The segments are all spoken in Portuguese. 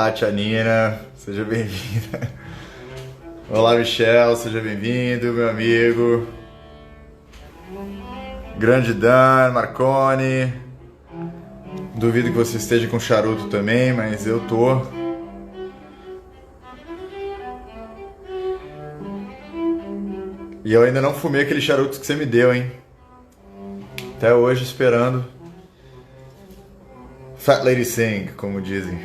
Olá, tia Nina, seja bem-vinda. Olá, Michel, seja bem-vindo, meu amigo. Grande Dan, Marconi. Duvido que você esteja com charuto também, mas eu tô. E eu ainda não fumei aquele charuto que você me deu, hein? Até hoje esperando. Fat Lady Sing, como dizem.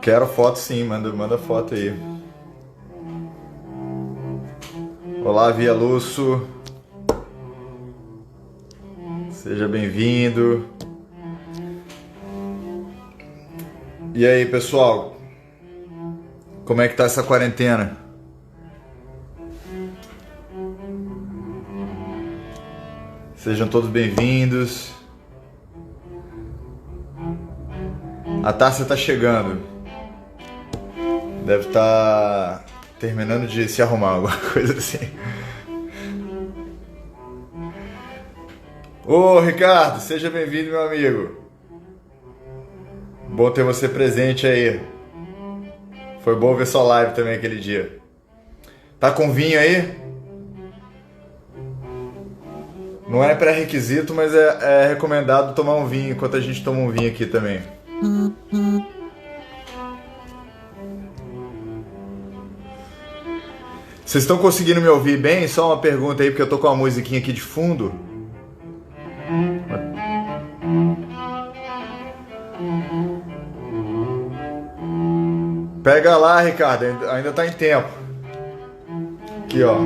Quero foto sim, manda foto aí. Olá, Via Lúcio. Seja bem-vindo. E aí, pessoal? Como é que tá essa quarentena? Sejam todos bem-vindos. A Tássia tá chegando. Deve estar terminando de se arrumar, alguma coisa assim. Ô, Ricardo, seja bem-vindo, meu amigo. Bom ter você presente aí. Foi bom ver sua live também aquele dia. Tá com vinho aí? Não é pré-requisito, mas é recomendado tomar um vinho enquanto a gente toma um vinho aqui também. Vocês estão conseguindo me ouvir bem? Só uma pergunta aí, porque eu tô com uma musiquinha aqui de fundo. Pega lá, Ricardo, ainda tá em tempo. Aqui, ó.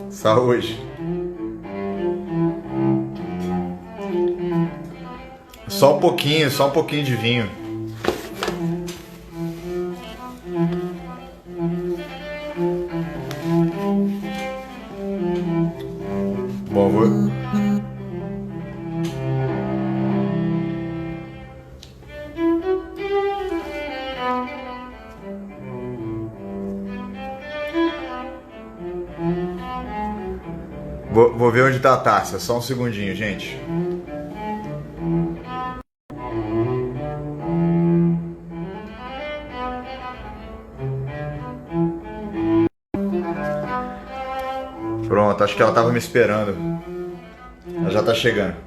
Saúde. Só um pouquinho de vinho. Bom, vou ver onde tá a taça. Só um segundinho, gente. Pronto, acho que ela tava me esperando. Ela já tá chegando.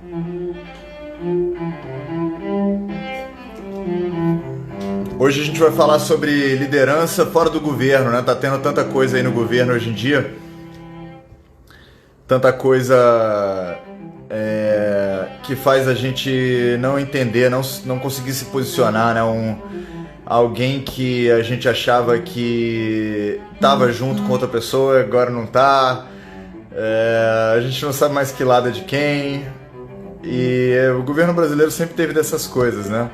Hoje a gente vai falar sobre liderança fora do governo, né? Tá tendo tanta coisa aí no governo hoje em dia. Tanta coisa que faz a gente não entender, não conseguir se posicionar, né? Alguém que a gente achava que tava junto com outra pessoa, agora não tá. A gente não sabe mais que lado é de quem. E o governo brasileiro sempre teve dessas coisas, né?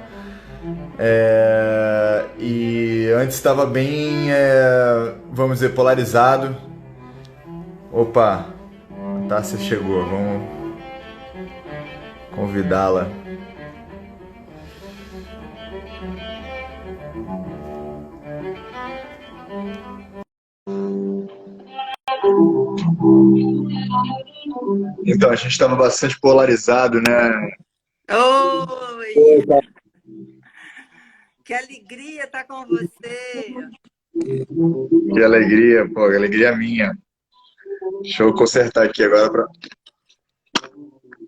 E antes estava bem, vamos dizer, polarizado. Opa, a Tássia chegou, vamos convidá-la. Então, a gente estava bastante polarizado, né? Oi! Que alegria estar com você! Que alegria, pô, que alegria minha. Deixa eu consertar aqui agora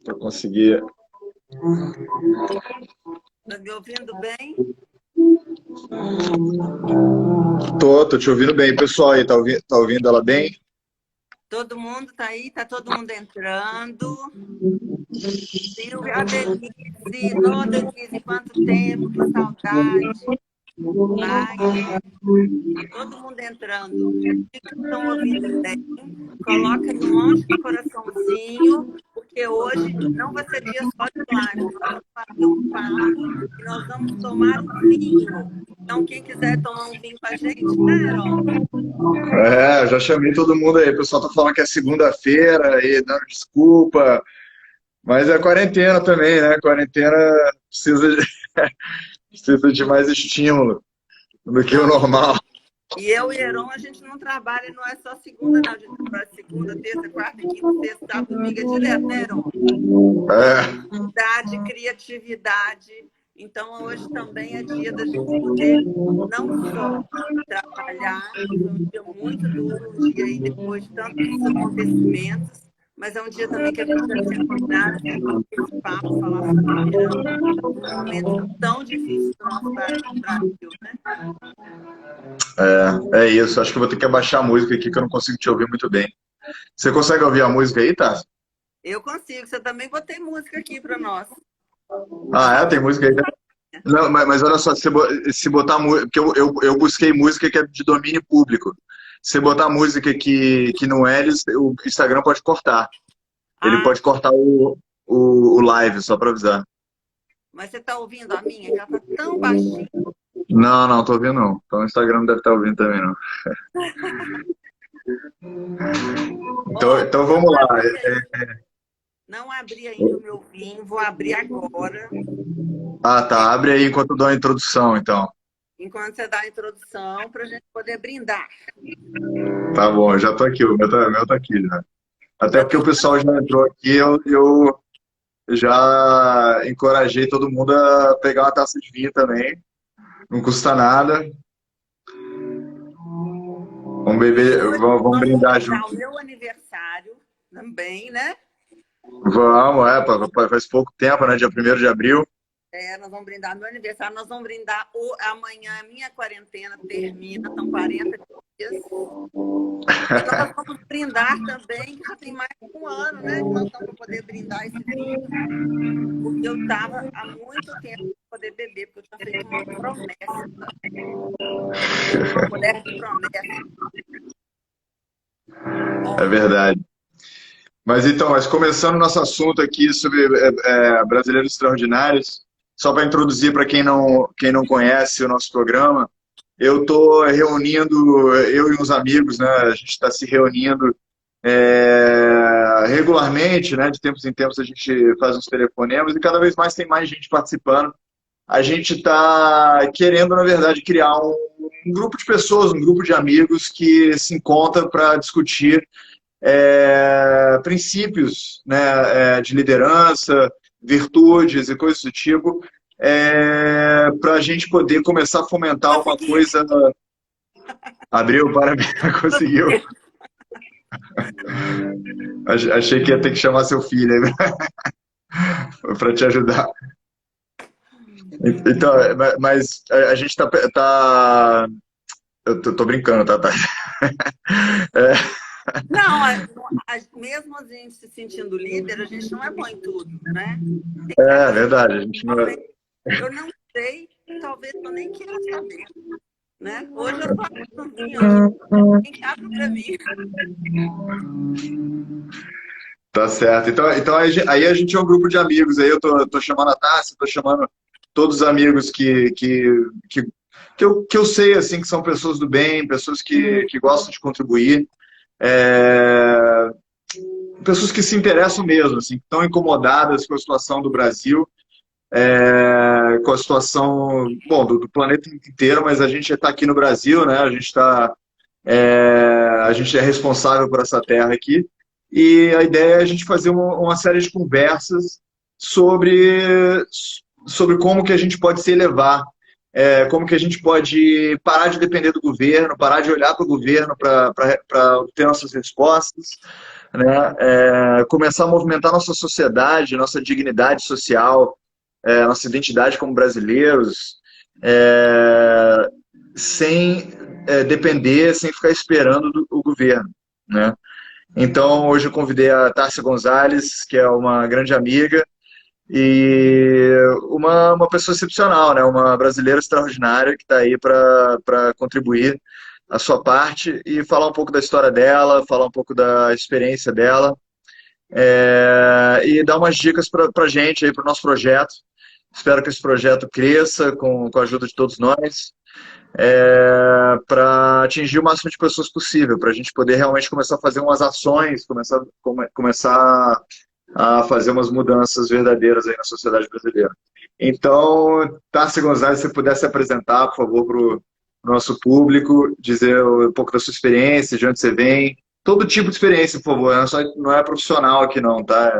para conseguir. Tá me ouvindo bem? Tô te ouvindo bem. Pessoal aí, tá ouvindo ela bem? Todo mundo tá aí? Tá todo mundo entrando? Silvia, a Denise, ô Denise, quanto tempo, que saudade! Wagner, todo mundo entrando. Se estão ouvindo bem, coloca aí um monte de coraçãozinho, porque hoje não vai ser dia só de live, nós vamos bater um papo e nós vamos tomar um vinho. Então, quem quiser tomar um vinho com a gente, né, Heron? É, já chamei todo mundo aí. O pessoal tá falando que é segunda-feira e dando desculpa. Mas é quarentena também, né? Quarentena precisa de, precisa de mais estímulo do que o Não, normal. e eu e Heron, a gente não trabalha, não é só segunda, não. A gente trabalha segunda, terça, quarta, quinta, sexta, sábado, domingo, é direto, né, Heron? É, Produtividade, criatividade. Então, hoje também é dia da gente poder não só trabalhar, que foi um dia muito duro, um dia aí depois de tantos acontecimentos, mas é um dia também que a gente já tinha combinado de bater esse papo, falar sobre esperança num momento tão difícil do nosso Brasil, né? é isso. Acho que eu vou ter que abaixar a música aqui que eu não consigo te ouvir muito bem. Você consegue ouvir a música aí, tá? Eu consigo. Você também botei música aqui para nós. Ah, é? Tem música aí? Não, mas olha só, se botar música, porque eu busquei música que é de domínio público. Se botar música que não é, o Instagram pode cortar. Ele Ah, pode cortar o live, só pra avisar. mas você está ouvindo a minha? Que ela está tão baixinha. Não, não, tô ouvindo não. Então o Instagram não deve estar ouvindo também, não. Ó, Então vamos lá. não abri ainda o meu vinho, vou abrir agora. Ah, tá. Abre aí enquanto eu dou a introdução, então. Enquanto você dá a introdução, para a gente poder brindar. Tá bom, eu já tô aqui, o meu tá aqui já. Até Já porque o tem. pessoal já entrou aqui, eu já encorajei todo mundo a pegar uma taça de vinho também. Não custa nada. Vamos E beber, hoje vamos vamos brindar brindar o junto. meu aniversário também, né? Vamos, faz pouco tempo, né? Dia 1º de abril. Nós vamos brindar meu aniversário, nós vamos brindar amanhã, a minha quarentena termina, são 40 dias. E nós vamos brindar também, que já tem mais de um ano, né? Que nós estamos para poder brindar esse vinho, porque eu estava há muito tempo para poder beber, porque eu tinha feito uma promessa. Eu sou uma mulher de promessa. É Ó, verdade. Mas começando nosso assunto aqui sobre brasileiros extraordinários, só para introduzir para quem não conhece o nosso programa, eu estou reunindo, eu e uns amigos, né? A gente está se reunindo regularmente, né? De tempos em tempos a gente faz uns telefonemas e cada vez mais tem mais gente participando. A gente está querendo, na verdade, criar um grupo de pessoas, um grupo de amigos que se encontra para discutir princípios, né, de liderança, virtudes e coisas do tipo, para a gente poder começar a fomentar uma consegui. coisa. Abriu, parabéns, conseguiu. Achei que ia ter que chamar seu filho para te ajudar. Então, mas a gente eu tô brincando, tá? É, Não, mesmo a gente se sentindo líder, a gente não é bom em tudo, né? Tem certas verdade. A gente não coisas que eu não sei, talvez eu nem queira saber, né? Hoje eu tô abrindo vinho aqui, quem abre para mim. Tá certo. Então aí a gente é um grupo de amigos. Aí eu tô chamando a Tássia, tô chamando todos os amigos que eu sei assim que são pessoas do bem, pessoas que gostam de contribuir, é, pessoas que se interessam mesmo, assim, que estão incomodadas com a situação do Brasil, com a situação, bom, do planeta inteiro, mas a gente está aqui no Brasil, né? A gente é responsável por essa terra aqui. E a ideia é a gente fazer uma série de conversas sobre como que a gente pode se elevar, como que a gente pode parar de depender do governo, parar de olhar para o governo para obter nossas respostas, né? Começar a movimentar nossa sociedade, nossa dignidade social, nossa identidade como brasileiros, sem depender, sem ficar esperando o governo, né? Então, hoje eu convidei a Tárcia Gonzalez, que é uma grande amiga e uma pessoa excepcional, né? Uma brasileira extraordinária que está aí para contribuir a sua parte e falar um pouco da história dela, falar um pouco da experiência dela e dar umas dicas para a gente aí, para o nosso projeto. Espero que esse projeto cresça com a ajuda de todos nós, para atingir o máximo de pessoas possível, para a gente poder realmente começar a fazer umas ações, começar a fazer umas mudanças verdadeiras aí na sociedade brasileira. Então, Tárcia Gonzalez, se você pudesse apresentar, por favor, para o nosso público, dizer um pouco da sua experiência, de onde você vem, todo tipo de experiência, por favor, não é profissional aqui não, tá?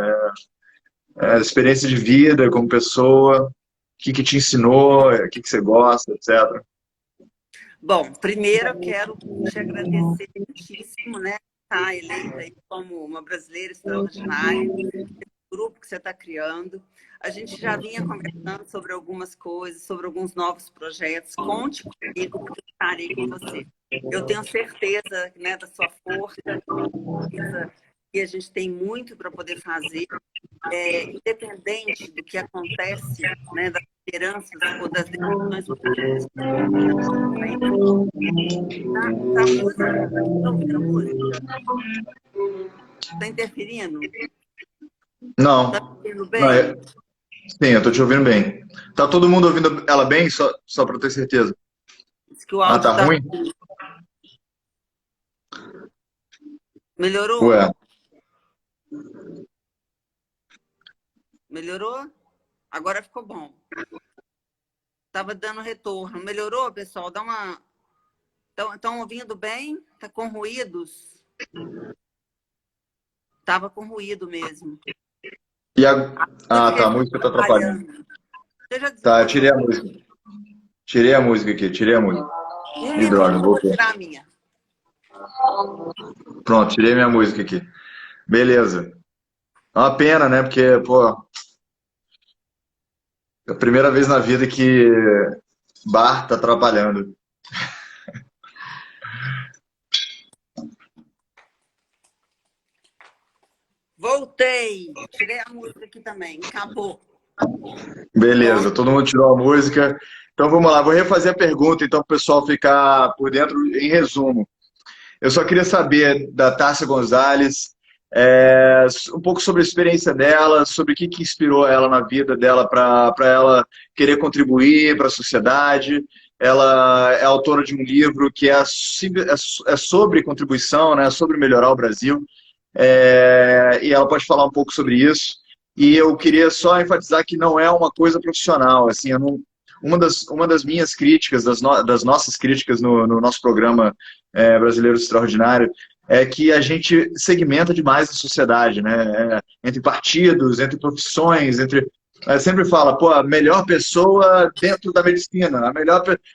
Experiência de vida como pessoa, o que te ensinou, o que você gosta, etc. Bom, primeiro eu quero te agradecer muitíssimo, né? Estar eleita aí como uma brasileira extraordinária, grupo que você está criando. A gente já vinha conversando sobre algumas coisas, sobre alguns novos projetos. Conte comigo, porque eu estarei com você. Eu tenho certeza, né, da sua força, que a gente tem muito para poder fazer, independente do que acontece, né, das esperanças ou das decisões políticas. Tá música? Tá ouvindo a música? Tá interferindo? Não. Tá ouvindo Não, bem? sim, eu tô te ouvindo bem. Tá todo mundo ouvindo ela bem? Só para ter certeza. Diz que o Ah, áudio tá tá ruim? ruim. Melhorou? Ué. Melhorou? Agora ficou bom. Tava dando retorno. Melhorou, pessoal? Dá uma... Estão ouvindo bem? Tá com ruídos? Tava com ruído mesmo. Ah, tá, a música tá atrapalhando. Você já Tá, eu desligou tirei sua a música. Tirei a música aqui, tirei a música. Um Ih, minuto droga, que eu vou voltou. tirar a minha. Pronto, tirei minha música aqui. Beleza. É uma pena, né? Porque, pô, é a primeira vez na vida que bar tá atrapalhando. Voltei. Tirei a música aqui também. Acabou. Beleza, Pronto. todo mundo tirou a música. Então vamos lá, vou refazer a pergunta, então, para o pessoal ficar por dentro em resumo. Eu só queria saber da Tárcia Gonzalez, um pouco sobre a experiência dela, sobre o que inspirou ela na vida dela para ela querer contribuir para a sociedade. Ela é autora de um livro que é sobre contribuição, né, sobre melhorar o Brasil. E ela pode falar um pouco sobre isso. E eu queria só enfatizar que não é uma coisa profissional. Assim, eu não, uma das minhas críticas, das nossas críticas no nosso programa Brasileiro Extraordinário, é que a gente segmenta demais a sociedade, né? Entre partidos, entre profissões, sempre fala, pô, a melhor pessoa dentro da medicina,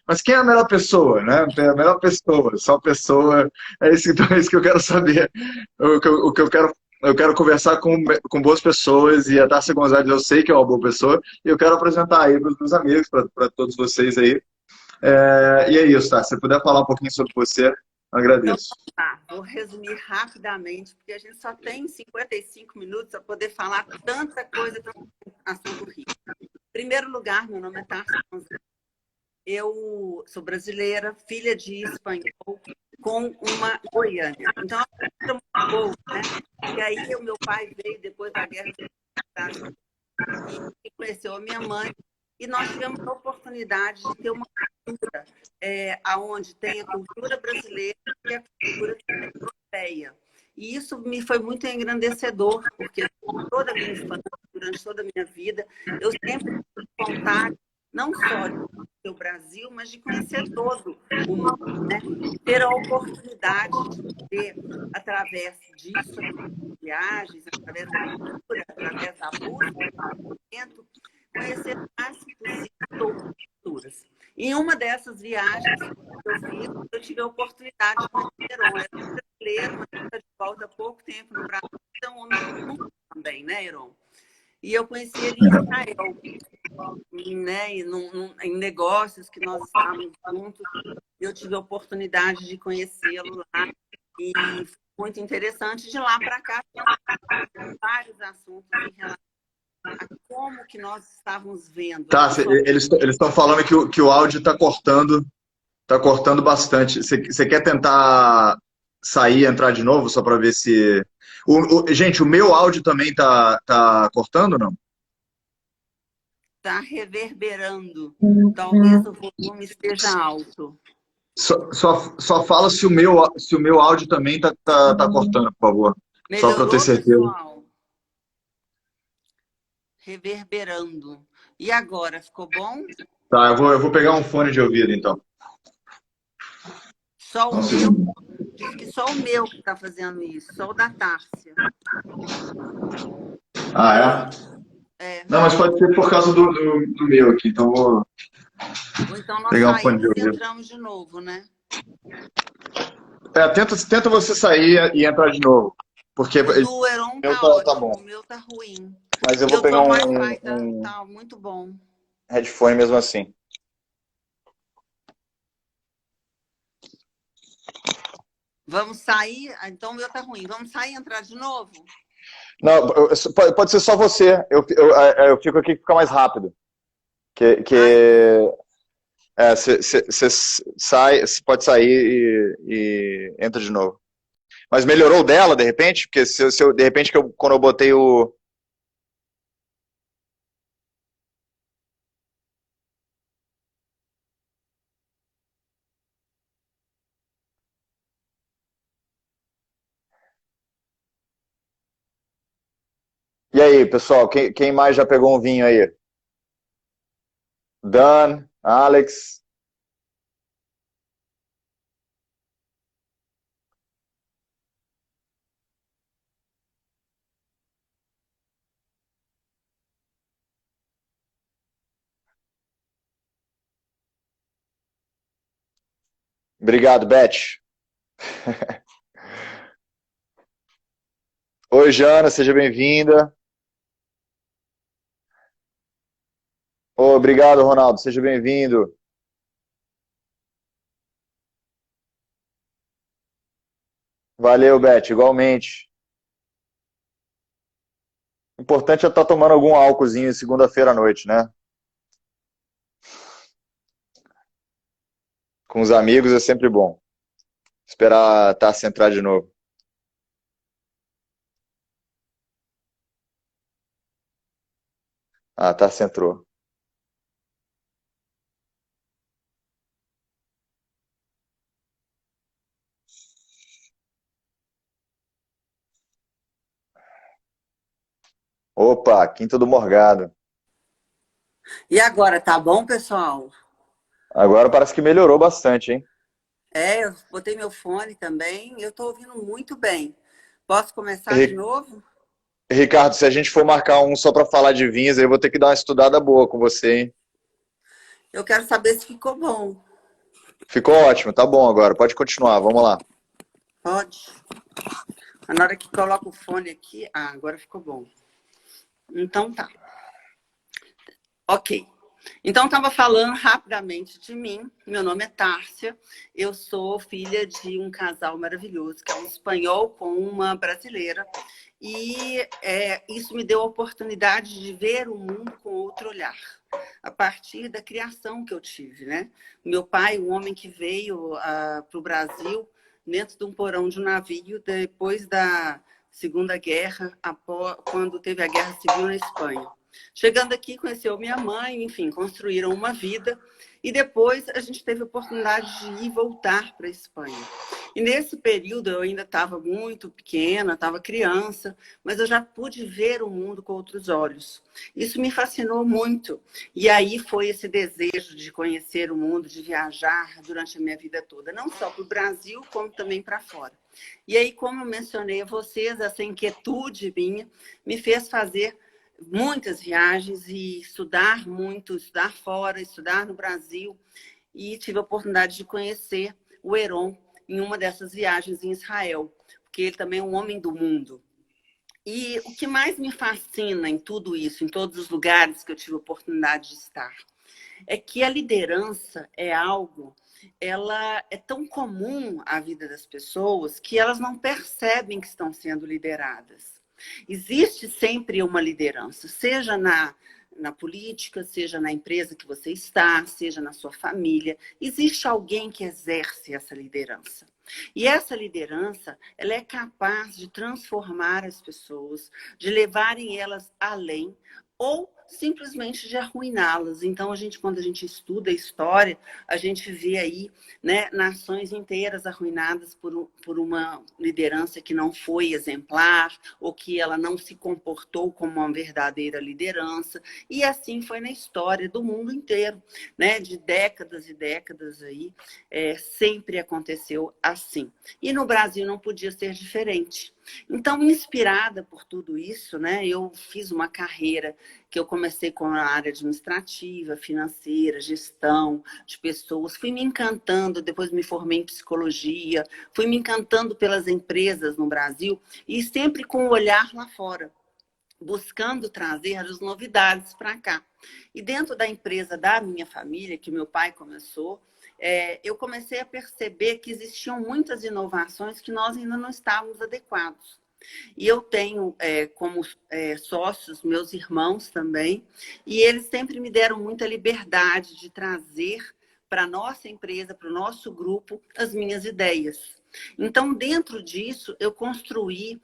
mas quem é a melhor pessoa, né? A melhor pessoa, só pessoa, então é isso que eu quero saber. O que eu quero conversar com boas pessoas, e a Tárcia Gonzalez eu sei que é uma boa pessoa, e eu quero apresentar aí para os meus amigos, para todos vocês aí. E é isso, tá? Se você puder falar um pouquinho sobre você, eu Então, agradeço. tá. Vou resumir rapidamente, porque a gente só tem 55 minutos para poder falar tanta coisa, tanto assunto rico. Em primeiro lugar, meu nome é Tárcia Gonzalez. Eu sou brasileira, filha de espanhol, com uma goiânia. Então, é uma cultura muito boa, né? E aí, o meu pai veio depois da guerra e conheceu a minha mãe. E nós tivemos a oportunidade de ter uma cultura onde tem a cultura brasileira e a cultura europeia. E isso me foi muito engrandecedor, porque toda a minha infância, durante toda a minha vida, eu sempre tive vontade, não só de conhecer o Brasil, mas de conhecer todo o mundo, né? Ter a oportunidade de ter, através disso, através de viagens, através da cultura, através da música, conhecer o máximo possível todas as culturas. Em uma dessas viagens que eu fiz, eu tive a oportunidade de conhecer Heron. Era um brasileiro, mas está de volta há pouco tempo no Brasil, é um homem do mundo também, né, Heron? E eu conheci ele em Israel, né, em negócios que nós estávamos juntos. Eu tive a oportunidade de conhecê-lo lá e foi muito interessante. De lá para cá, vários assuntos em relação a como que nós estávamos vendo. Tá, eles estão falando que o áudio está cortando bastante. Você quer tentar sair e entrar de novo, só para ver se... Gente, o meu áudio também tá cortando ou não? Está reverberando. Talvez o volume esteja alto. Só fala se o meu áudio também tá cortando, por favor. Só para eu ter Melhorou, certeza. pessoal? Reverberando. E agora, ficou bom? Tá, eu vou pegar um fone de ouvido, então. Só Só o um meu? segundo. Diz que só o meu que está fazendo isso, só o da Tárcia. Ah, é? É. Não, mas pode ser por causa do meu aqui, então eu vou Ou então nós pegar um fone de saímos e ouvido. entramos de novo, né? Tenta você sair e entrar de novo. Porque O o do Heron meu tá tá ótimo, bom. o meu tá ruim. Mas eu E vou o pegar Tom um, Wi-Fi um tá muito bom. headphone mesmo assim. Vamos sair? Ah, então o meu tá ruim. Vamos sair e entrar de novo? Não, pode ser só você. Eu fico aqui que fica mais rápido. Então, Você sai, cê pode sair e entra de novo. Mas melhorou o dela, de repente? Porque de repente, quando eu botei o. E aí, pessoal, quem mais já pegou um vinho aí? Dan, Alex. Obrigado, Beth. Oi, Jana, seja bem-vinda. Obrigado, Ronaldo, seja bem-vindo. Valeu, Beth, igualmente. O importante é estar tomando algum álcoolzinho segunda-feira à noite, né? Com os amigos é sempre bom. Esperar a se entrar de novo. Ah, se entrou. Opa, Quinta do Morgado. e agora, tá bom, pessoal? Agora parece que melhorou bastante, hein? É, eu botei meu fone também. Eu tô ouvindo muito bem. Posso começar de Ri- novo? Ricardo, se a gente for marcar um só para falar de vinhos, aí eu vou ter que dar uma estudada boa com você, hein? Eu quero saber se ficou bom. Ficou ótimo, tá bom agora. Pode continuar, vamos lá. Pode? Na hora que coloca o fone aqui. Ah, agora ficou bom. Então tá. Ok. Então, estava falando rapidamente de mim. Meu nome é Tárcia. Eu sou filha de um casal maravilhoso, que é um espanhol com uma brasileira. E isso me deu a oportunidade de ver o mundo com outro olhar, a partir da criação que eu tive, né? Meu pai, um homem que veio para o Brasil dentro de um porão de um navio depois da Segunda Guerra, quando teve a Guerra Civil na Espanha. Chegando aqui, conheceu minha mãe, enfim, construíram uma vida. E depois a gente teve a oportunidade de ir voltar para a Espanha. E nesse período eu ainda estava muito pequena, estava criança, mas eu já pude ver o mundo com outros olhos. Isso me fascinou muito. E aí foi esse desejo de conhecer o mundo, de viajar durante a minha vida toda, não só para o Brasil, como também para fora. E aí, como eu mencionei a vocês, essa inquietude minha me fez fazer muitas viagens e estudar muito, estudar fora, estudar no Brasil. E tive a oportunidade de conhecer o Heron em uma dessas viagens em Israel, porque ele também é um homem do mundo. E o que mais me fascina em tudo isso, em todos os lugares que eu tive a oportunidade de estar, é que a liderança é algo, ela é tão comum à vida das pessoas que elas não percebem que estão sendo lideradas. Existe sempre uma liderança, seja na política, seja na empresa que você está, seja na sua família. Existe alguém que exerce essa liderança. E essa liderança, ela é capaz de transformar as pessoas, de levarem elas além, ou simplesmente de arruiná-las. Então, quando a gente estuda a história, a gente vê aí, né, nações inteiras arruinadas por uma liderança que não foi exemplar, ou que ela não se comportou como uma verdadeira liderança. E assim foi na história do mundo inteiro, né, de décadas e décadas aí, sempre aconteceu assim. E no Brasil não podia ser diferente. Então, inspirada por tudo isso, né, eu fiz uma carreira que eu comecei com a área administrativa, financeira, gestão de pessoas, fui me encantando, depois me formei em psicologia, fui me encantando pelas empresas no Brasil e sempre com o olhar lá fora, buscando trazer as novidades para cá. E dentro da empresa da minha família, que meu pai começou, eu comecei a perceber que existiam muitas inovações que nós ainda não estávamos adequados. E eu tenho como sócios meus irmãos também, e eles sempre me deram muita liberdade de trazer para a nossa empresa, para o nosso grupo, as minhas ideias. Então, dentro disso, eu construí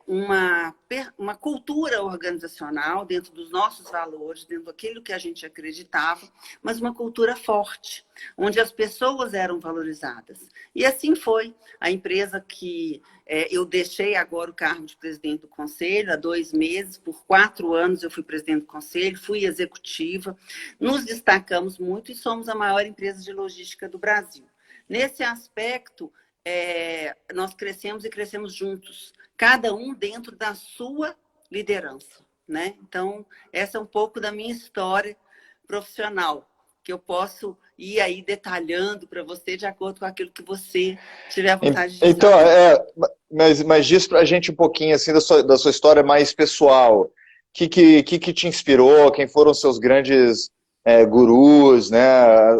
uma cultura organizacional dentro dos nossos valores, dentro daquilo que a gente acreditava, mas uma cultura forte, onde as pessoas eram valorizadas. E assim foi. A empresa que eu deixei agora o cargo de presidente do conselho há 2 meses, por 4 anos eu fui presidente do conselho, fui executiva, nos destacamos muito e somos a maior empresa de logística do Brasil. Nesse aspecto, nós crescemos e crescemos juntos, cada um dentro da sua liderança, né? Então, essa é um pouco da minha história profissional, que eu posso ir aí detalhando para você de acordo com aquilo que você tiver vontade de dizer. Então, mas diz para a gente um pouquinho assim da sua história mais pessoal. O que te inspirou? Quem foram os seus grandes gurus, né?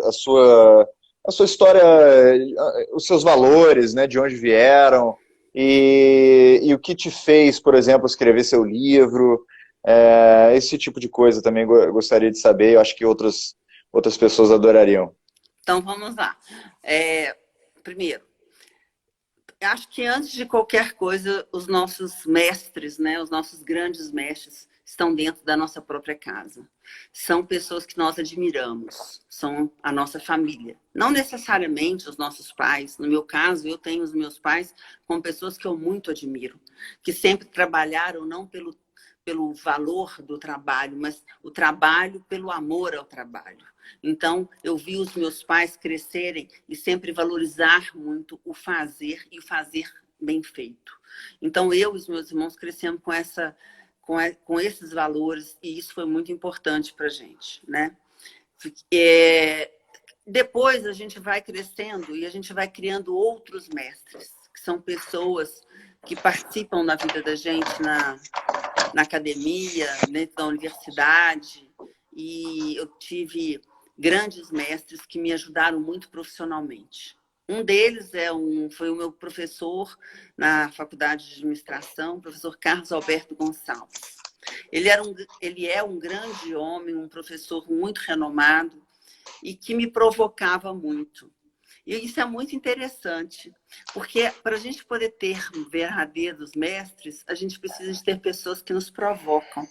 A sua história, os seus valores, né? De onde vieram e o que te fez, por exemplo, escrever seu livro. Esse tipo de coisa também gostaria de saber. Eu acho que outras pessoas adorariam. Então, vamos lá. Primeiro, acho que antes de qualquer coisa, os nossos mestres, né, os nossos grandes mestres, estão dentro da nossa própria casa. São pessoas que nós admiramos, são a nossa família. Não necessariamente os nossos pais. No meu caso, eu tenho os meus pais como pessoas que eu muito admiro, que sempre trabalharam não pelo valor do trabalho, mas o trabalho pelo amor ao trabalho. Então, eu vi os meus pais crescerem e sempre valorizar muito o fazer e o fazer bem feito. Então, eu e os meus irmãos crescemos com esses valores e isso foi muito importante para a gente, né? Depois a gente vai crescendo e a gente vai criando outros mestres, que são pessoas que participam da vida da gente na academia, dentro da universidade, e eu tive grandes mestres que me ajudaram muito profissionalmente. Um deles foi o meu professor na faculdade de administração, o professor Carlos Alberto Gonçalves. Ele é um grande homem, um professor muito renomado e que me provocava muito. E isso é muito interessante, porque para a gente poder ter verdadeiros mestres, a gente precisa de ter pessoas que nos provocam,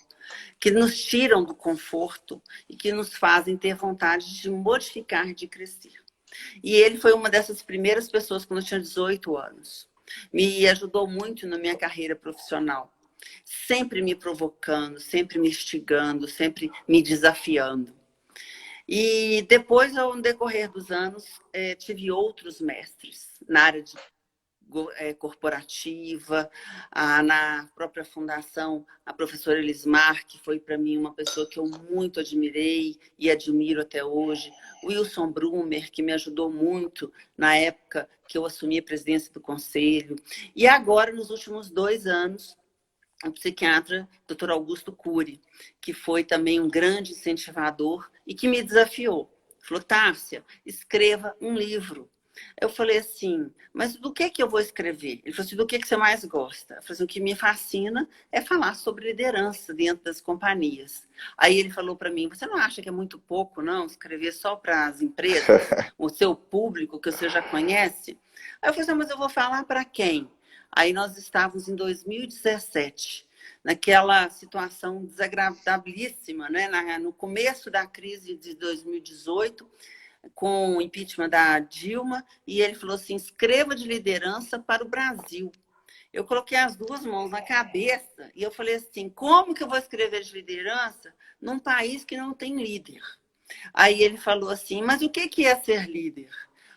que nos tiram do conforto e que nos fazem ter vontade de modificar, de crescer. E ele foi uma dessas primeiras pessoas quando eu tinha 18 anos. Me ajudou muito na minha carreira profissional, sempre me provocando, sempre me instigando, sempre me desafiando. E depois, ao decorrer dos anos, tive outros mestres na área corporativa, na própria fundação, a professora Elismar, que foi para mim uma pessoa que eu muito admirei e admiro até hoje. Wilson Brumer, que me ajudou muito na época que eu assumi a presidência do conselho. E agora, nos últimos 2 anos, o psiquiatra Dr. Augusto Cury, que foi também um grande incentivador e que me desafiou. Falou, Tárcia, escreva um livro. Eu falei assim, mas do que eu vou escrever? Ele falou assim, do que você mais gosta? Eu falei assim, o que me fascina é falar sobre liderança dentro das companhias. Aí ele falou para mim, você não acha que é muito pouco, não, escrever só para as empresas, o seu público que você já conhece? Aí eu falei assim, mas eu vou falar para quem? Aí nós estávamos em 2017, naquela situação desagradabilíssima, né? No começo da crise de 2018, com o impeachment da Dilma, e ele falou assim, escreva de liderança para o Brasil. Eu coloquei as duas mãos na cabeça e eu falei assim, como que eu vou escrever de liderança num país que não tem líder? Aí ele falou assim, mas o que é ser líder?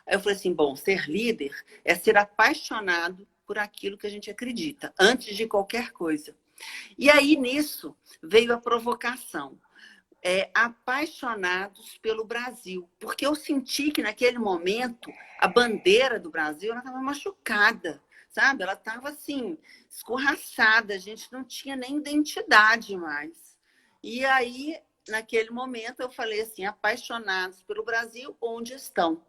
Aí eu falei assim, bom, ser líder é ser apaixonado por aquilo que a gente acredita, antes de qualquer coisa. E aí, nisso, veio a provocação. Apaixonados pelo Brasil. Porque eu senti que, naquele momento, a bandeira do Brasil estava machucada, sabe? Ela estava, assim, escorraçada. A gente não tinha nem identidade mais. E aí, naquele momento, eu falei assim, apaixonados pelo Brasil, onde estão?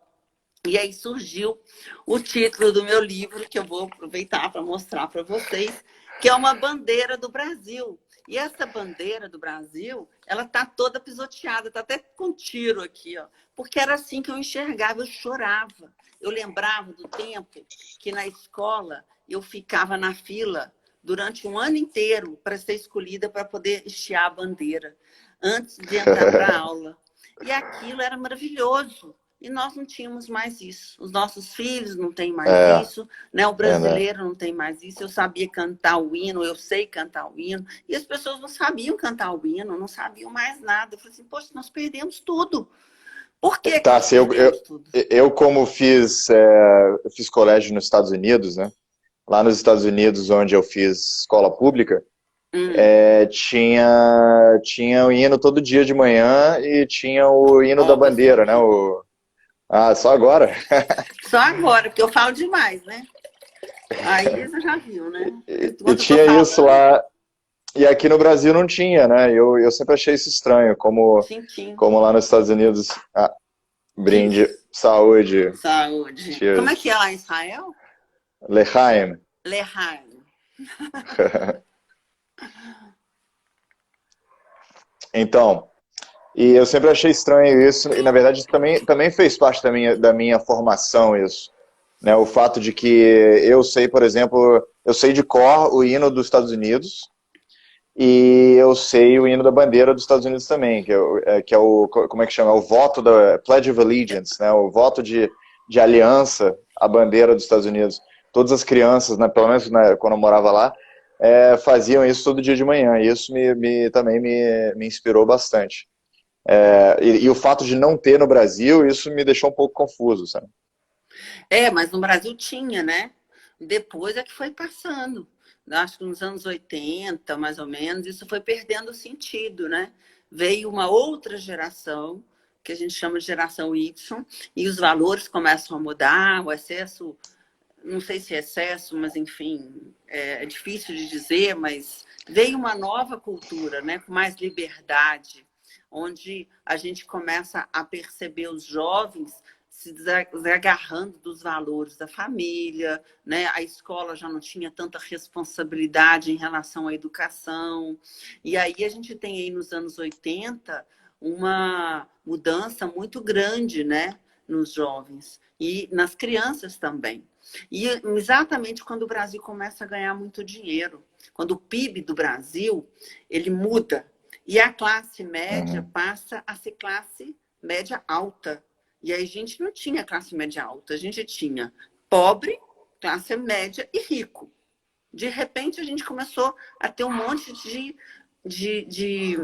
E aí surgiu o título do meu livro, que eu vou aproveitar para mostrar para vocês, que é uma bandeira do Brasil. E essa bandeira do Brasil, ela está toda pisoteada, está até com tiro aqui, ó, porque era assim que eu enxergava, eu chorava. Eu lembrava do tempo que na escola eu ficava na fila durante um ano inteiro para ser escolhida para poder estiar a bandeira, antes de entrar para a aula. E aquilo era maravilhoso. E nós não tínhamos mais isso. Os nossos filhos não têm mais isso, né? O brasileiro não tem mais isso. Eu sabia cantar o hino, eu sei cantar o hino. E as pessoas não sabiam cantar o hino, não sabiam mais nada. Eu falei assim, poxa, nós perdemos tudo. Por que Tá, nós perdemos tudo? Eu como fiz colégio nos Estados Unidos, né? Lá nos Estados Unidos, onde eu fiz escola pública, tinha o hino todo dia de manhã e tinha o hino da bandeira, né? Ah, só agora? Só agora, porque eu falo demais, né? Aí você já viu, né? E tinha isso lá. E aqui no Brasil não tinha, né? Eu sempre achei isso estranho, como lá nos Estados Unidos. Ah, brinde, saúde. Saúde. Cheers. Como é que é lá em Israel? Lechaim. Lechaim. Então, e eu sempre achei estranho isso, e na verdade também fez parte da minha formação isso. Né? O fato de que eu sei, por exemplo, eu sei de cor o hino dos Estados Unidos, e eu sei o hino da bandeira dos Estados Unidos também, que é o, como é que chama? O voto da Pledge of Allegiance, né? O voto de aliança à bandeira dos Estados Unidos. Todas as crianças, né, pelo menos quando eu morava lá, faziam isso todo dia de manhã, e isso também me inspirou bastante. E o fato de não ter no Brasil, isso me deixou um pouco confuso, sabe? Mas no Brasil tinha, né? Depois é que foi passando. Acho que nos anos 80, mais ou menos, isso foi perdendo sentido, né? Veio uma outra geração, que a gente chama de geração Y, e os valores começam a mudar, o excesso, não sei se é excesso, mas enfim, é difícil de dizer, mas veio uma nova cultura, né? Com mais liberdade, onde a gente começa a perceber os jovens se desagarrando dos valores da família, né? A escola já não tinha tanta responsabilidade em relação à educação. E aí a gente tem aí nos anos 80 uma mudança muito grande, né? Nos jovens e nas crianças também. E exatamente quando o Brasil começa a ganhar muito dinheiro, quando o PIB do Brasil ele muda e a classe média passa a ser classe média alta. E aí a gente não tinha classe média alta, a gente tinha pobre, classe média e rico. De repente a gente começou a ter um monte de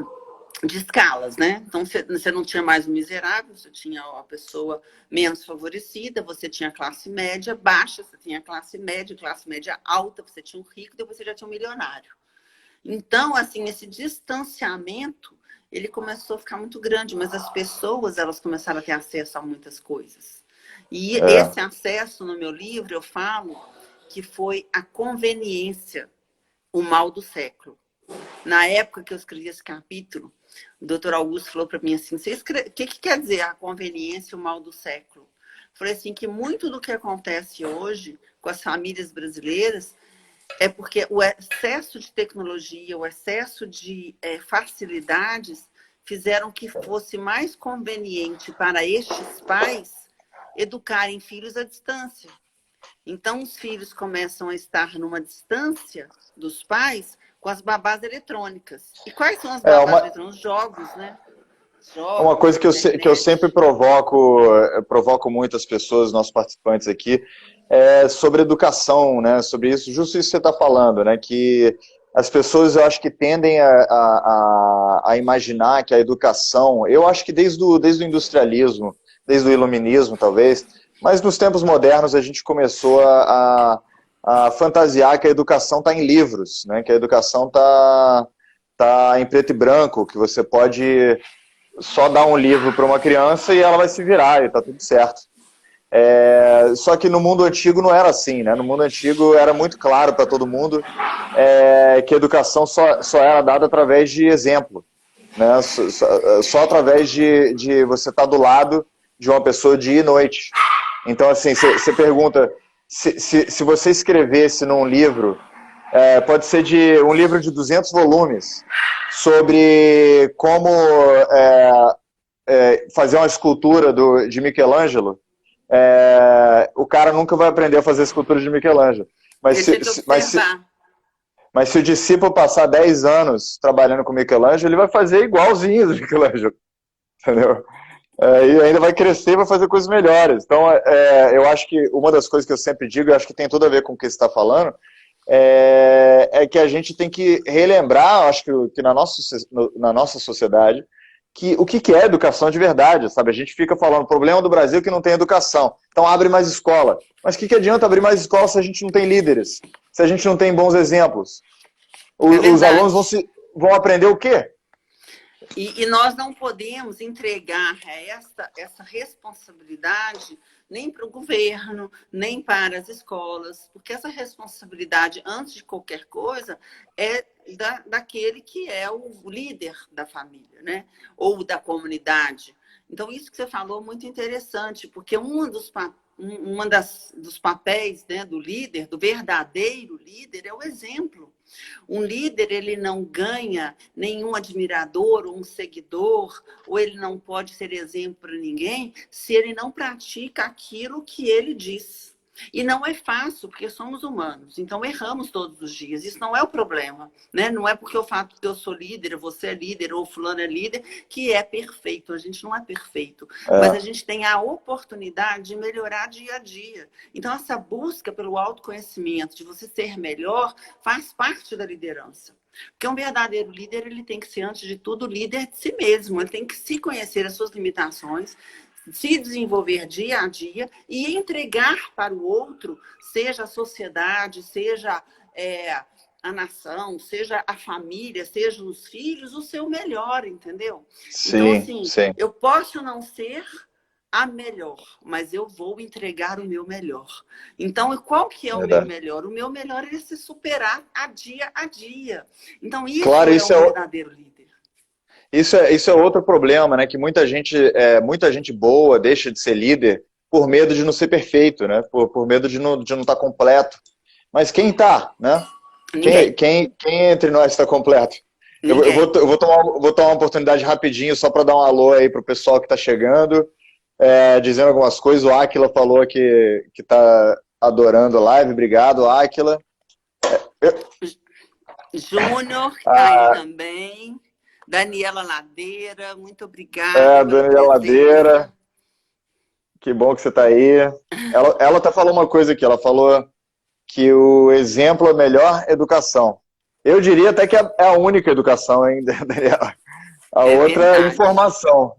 escalas, né? Então você não tinha mais o miserável, você tinha a pessoa menos favorecida, você tinha classe média baixa, você tinha classe média alta, você tinha um rico, depois você já tinha um milionário. Então, assim, esse distanciamento ele começou a ficar muito grande, mas as pessoas elas começaram a ter acesso a muitas coisas. E esse acesso, no meu livro, eu falo que foi a conveniência, o mal do século. Na época que eu escrevi esse capítulo, o doutor Augusto falou para mim assim, o que quer dizer a conveniência e o mal do século? Eu falei assim, que muito do que acontece hoje com as famílias brasileiras é porque o excesso de tecnologia, o excesso de facilidades fizeram que fosse mais conveniente para estes pais educarem filhos à distância. Então, os filhos começam a estar numa distância dos pais com as babás eletrônicas. E quais são as É babás uma, eletrônicas? Jogos, né? uma Jogos, coisa que que eu internet. sempre provoco muitas pessoas, nossos participantes aqui, é sobre educação, né? Sobre isso, justo isso que você está falando, né? Que as pessoas, eu acho que tendem a imaginar que a educação, eu acho que desde o industrialismo, desde o iluminismo, talvez, mas nos tempos modernos a gente começou a fantasiar que a educação está em livros, né? Que a educação tá em preto e branco, que você pode só dar um livro para uma criança e ela vai se virar e tá tudo certo. Só que no mundo antigo não era assim, né? No mundo antigo era muito claro para todo mundo que a educação só era dada através de exemplo, né? Só através de você estar do lado de uma pessoa dia e noite. Então, assim, você pergunta, se você escrevesse num livro, pode ser de um livro de 200 volumes, sobre como fazer uma escultura de Michelangelo, o cara nunca vai aprender a fazer a escultura de Michelangelo. Mas Ele se, tem que se- mas, se, observar. mas se o discípulo passar 10 anos trabalhando com Michelangelo, ele vai fazer igualzinho do Michelangelo, entendeu? E ainda vai crescer e vai fazer coisas melhores. Então, eu acho que uma das coisas que eu sempre digo, eu acho que tem tudo a ver com o que você está falando, é que a gente tem que relembrar, acho que na nossa sociedade, que o que é educação de verdade, sabe? A gente fica falando, o problema do Brasil é que não tem educação, então abre mais escola. Mas o que adianta abrir mais escola se a gente não tem líderes? Se a gente não tem bons exemplos? É Os alunos verdade. vão aprender o quê? E nós não podemos entregar essa responsabilidade nem para o governo, nem para as escolas, porque essa responsabilidade, antes de qualquer coisa, é daquele que é o líder da família, né? Ou da comunidade. Então, isso que você falou é muito interessante, porque dos papéis, né, do líder, do verdadeiro líder, é o exemplo. Um líder, ele não ganha nenhum admirador ou um seguidor, ou ele não pode ser exemplo para ninguém, se ele não pratica aquilo que ele diz. E não é fácil, porque somos humanos, então erramos todos os dias. Isso não é o problema, né? Não é porque eu falo que eu sou líder, você é líder, ou fulano é líder, que é perfeito. A gente não é perfeito, mas a É, gente tem a oportunidade de melhorar dia a dia. Então, essa busca pelo autoconhecimento, de você ser melhor, faz parte da liderança. Porque um verdadeiro líder, ele tem que ser, antes de tudo, líder de si mesmo. Ele tem que se conhecer as suas limitações, se desenvolver dia a dia e entregar para o outro, seja a sociedade, seja a nação, seja a família, seja os filhos, o seu melhor, entendeu? Então, sim, assim, sim, eu posso não ser a melhor, mas eu vou entregar o meu melhor. Então, qual que é o meu verdade. melhor? O meu melhor é se superar a dia. Então, Claro, isso é um verdadeiro líder. isso é outro problema, né? Que muita gente boa deixa de ser líder por medo de não ser perfeito, né? Por medo de não estar completo. Mas quem tá, né? Ninguém. Quem entre nós está completo? Ninguém. Vou tomar uma oportunidade rapidinho só para dar um alô aí pro pessoal que está chegando, dizendo algumas coisas. O Áquila falou que tá adorando a live. Obrigado, Áquila. Júnior, que está aí também. Daniela Ladeira, muito obrigada pela Daniela Ladeira, presença. que bom que você está aí. Ela até falou uma coisa aqui, ela falou que o exemplo é a melhor educação. Eu diria até que é a única educação, hein, Daniela? A É outra é verdade. informação.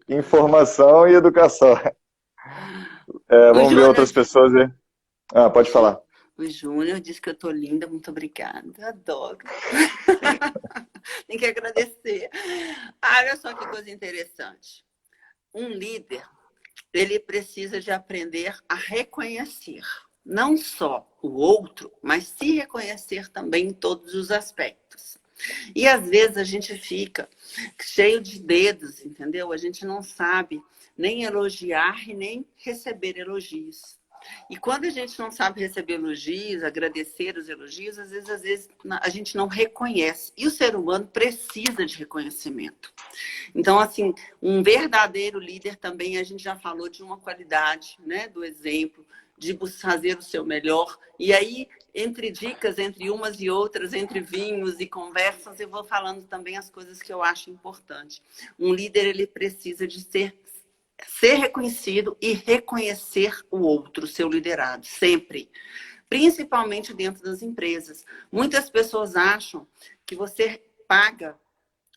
Informação e educação. O Vamos ver Júnior, outras pessoas aí. Pode falar. o Júnior disse que eu estou linda, muito obrigada. Adoro. Tem que agradecer. Olha só que coisa interessante. Um líder, ele precisa de aprender a reconhecer não só o outro, mas se reconhecer também em todos os aspectos. E às vezes a gente fica cheio de dedos, entendeu? A gente não sabe nem elogiar e nem receber elogios. E quando a gente não sabe receber elogios, agradecer os elogios, às vezes a gente não reconhece. E o ser humano precisa de reconhecimento. Então, assim, um verdadeiro líder também, a gente já falou de uma qualidade, né, do exemplo, de fazer o seu melhor. E aí, entre dicas, entre umas e outras, entre vinhos e conversas, eu vou falando também as coisas que eu acho importante. Um líder, ele precisa de ser reconhecido e reconhecer o outro, o seu liderado, sempre. Principalmente dentro das empresas. Muitas pessoas acham que você paga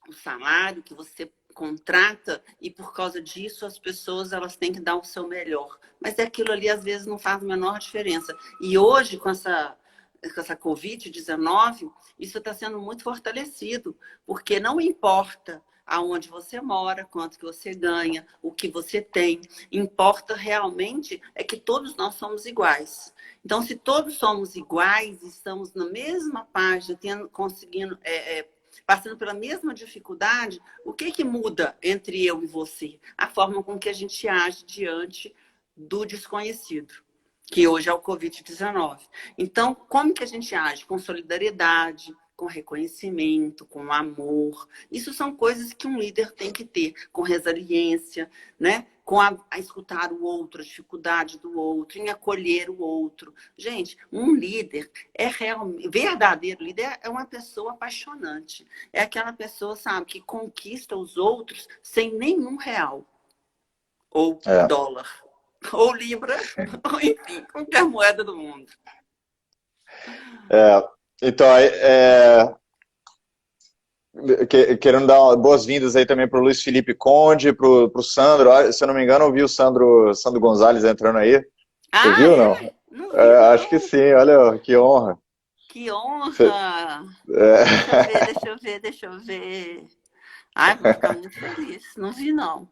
o salário, que você contrata e por causa disso as pessoas elas têm que dar o seu melhor. Mas aquilo ali às vezes não faz a menor diferença. E hoje com essa Covid-19, isso está sendo muito fortalecido, porque não importa aonde você mora, quanto que você ganha, o que você tem, importa realmente é que todos nós somos iguais. Então, se todos somos iguais, estamos na mesma página, conseguindo passando pela mesma dificuldade, o que muda entre eu e você? A forma com que a gente age diante do desconhecido, que hoje é o Covid-19. Então, como que a gente age? Com solidariedade, com reconhecimento, com amor. Isso são coisas que um líder tem que ter, com resiliência, né? Com a escutar o outro, a dificuldade do outro, em acolher o outro. Gente, um líder verdadeiro líder é uma pessoa apaixonante. É aquela pessoa, sabe, que conquista os outros sem nenhum real. Ou dólar. Ou libra, ou enfim, qualquer moeda do mundo. Então, querendo dar boas-vindas aí também para o Luiz Felipe Conde, para o Sandro. Se eu não me engano, eu vi o Sandro Gonzalez entrando aí. Você viu, não? Não vi, acho que sim, olha, que honra. Que honra! Deixa eu ver. Ai, vou ficar muito feliz. Não vi, não.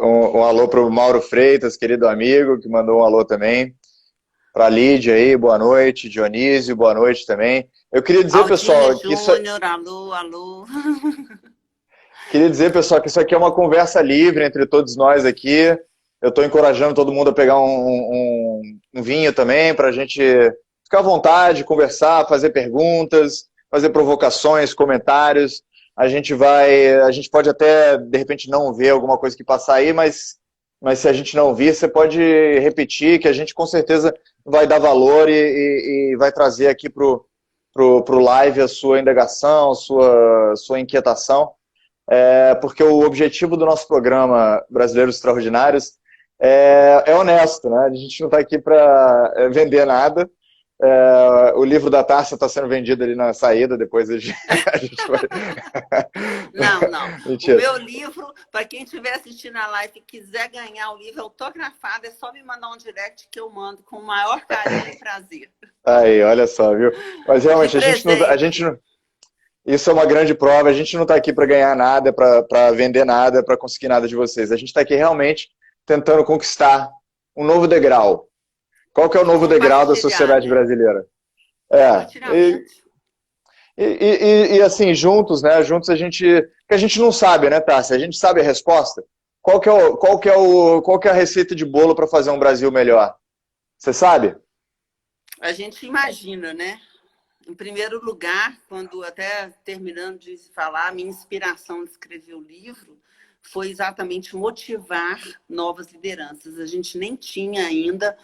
Um alô para o Mauro Freitas, querido amigo, que mandou um alô também. Para a Lídia aí, boa noite. Dionísio, boa noite também. Eu queria dizer, pessoal, que isso... alô. Queria dizer, pessoal, que isso aqui é uma conversa livre entre todos nós aqui. Eu estou encorajando todo mundo a pegar um vinho também, para a gente ficar à vontade, conversar, fazer perguntas, fazer provocações, comentários. A gente pode até, de repente, não ver alguma coisa que passar aí, mas se a gente não vir, você pode repetir, que a gente com certeza vai dar valor e vai trazer aqui pro live a sua indagação, a sua inquietação, porque o objetivo do nosso programa Brasileiros Extraordinários é honesto, né? A gente não está aqui para vender nada. O livro da Tássia está sendo vendido ali na saída, depois a gente vai... Não. Mentira. O meu livro, para quem estiver assistindo a live e quiser ganhar o livro autografado, é só me mandar um direct que eu mando com o maior carinho e prazer. Aí, olha só, viu? Mas realmente, a gente não... Isso é uma grande prova, a gente não está aqui para ganhar nada, para vender nada, para conseguir nada de vocês. A gente está aqui realmente tentando conquistar um novo degrau. Qual que é o novo degrau da sociedade brasileira? E assim, juntos, né? Juntos que a gente não sabe, né, Tássia? A gente sabe a resposta. Qual que é a receita de bolo para fazer um Brasil melhor? Você sabe? A gente imagina, né? Em primeiro lugar, quando até terminando de falar, a minha inspiração de escrever o livro foi exatamente motivar novas lideranças. A gente nem tinha ainda,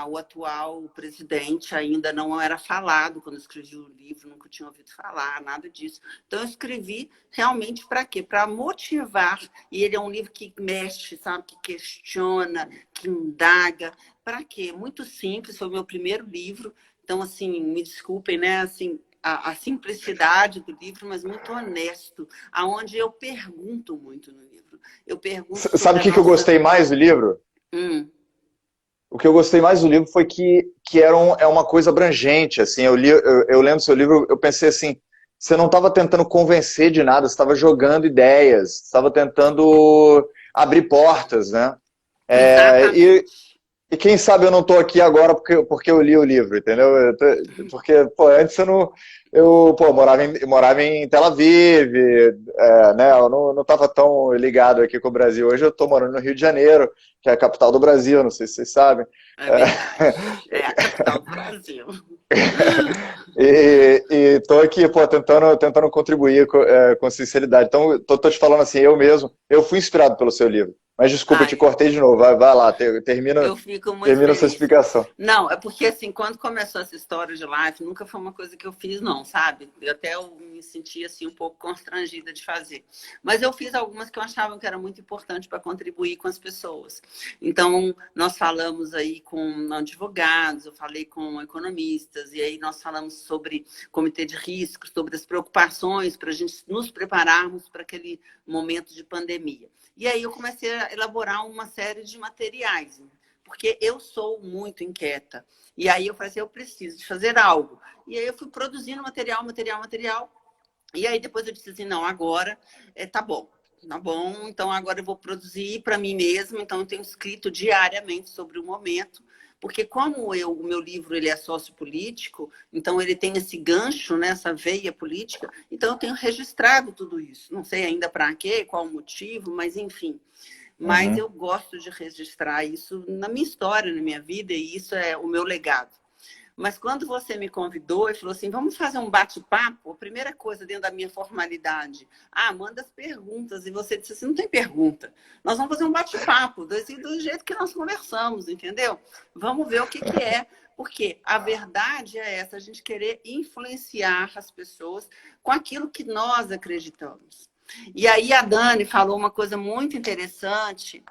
o atual presidente ainda não era falado quando eu escrevi o livro, nunca tinha ouvido falar, nada disso. Então eu escrevi realmente para quê? Para motivar, e ele é um livro que mexe, sabe, que questiona, que indaga. Para quê? Muito simples, foi o meu primeiro livro, então assim, me desculpem, né, assim, a simplicidade do livro, mas muito honesto, aonde eu pergunto muito no livro. Eu pergunto. Sabe o que eu gostei mais do livro? O que eu gostei mais do livro foi que é uma coisa abrangente. Assim, eu lendo seu livro, eu pensei assim, você não estava tentando convencer de nada, você estava jogando ideias, estava tentando abrir portas, né? E quem sabe eu não estou aqui agora porque eu li o livro, entendeu? Porque, antes eu Pô, morava em Tel Aviv, né? Eu não estava tão ligado aqui com o Brasil. Hoje eu estou morando no Rio de Janeiro, que é a capital do Brasil, não sei se vocês sabem. É verdade. É a capital do Brasil. E estou aqui, pô, tentando contribuir com sinceridade. Então, tô te falando assim, eu fui inspirado pelo seu livro. Mas desculpa, eu te Ai, cortei de novo. Vai lá, termina, eu fico muito termina a sua feliz. explicação. Não, é porque assim, quando começou essa história de live, nunca foi uma coisa que eu fiz, não, sabe? Eu me senti assim um pouco constrangida de fazer. Mas eu fiz algumas que eu achava que era muito importante para contribuir com as pessoas. Então, nós falamos aí com advogados, eu falei com economistas, e aí nós falamos sobre comitê de risco, sobre as preocupações para a gente nos prepararmos para aquele momento de pandemia. E aí eu comecei a elaborar uma série de materiais, porque eu sou muito inquieta. E aí eu falei assim, eu preciso de fazer algo. E aí eu fui produzindo material. E aí depois eu disse assim, não, agora tá bom. Tá bom, então agora eu vou produzir para mim mesma. Então eu tenho escrito diariamente sobre o momento. Porque como o meu livro ele é sociopolítico, então ele tem esse gancho, né, essa veia política, então eu tenho registrado tudo isso. Não sei ainda para quê, qual o motivo, mas enfim. Mas Uhum. eu gosto de registrar isso na minha história, na minha vida, e isso é o meu legado. Mas quando você me convidou e falou assim, vamos fazer um bate-papo, a primeira coisa dentro da minha formalidade, manda as perguntas. E você disse assim, não tem pergunta. Nós vamos fazer um bate-papo, do jeito que nós conversamos, entendeu? Vamos ver o que é. Porque a verdade é essa, a gente querer influenciar as pessoas com aquilo que nós acreditamos. E aí a Dani falou uma coisa muito interessante,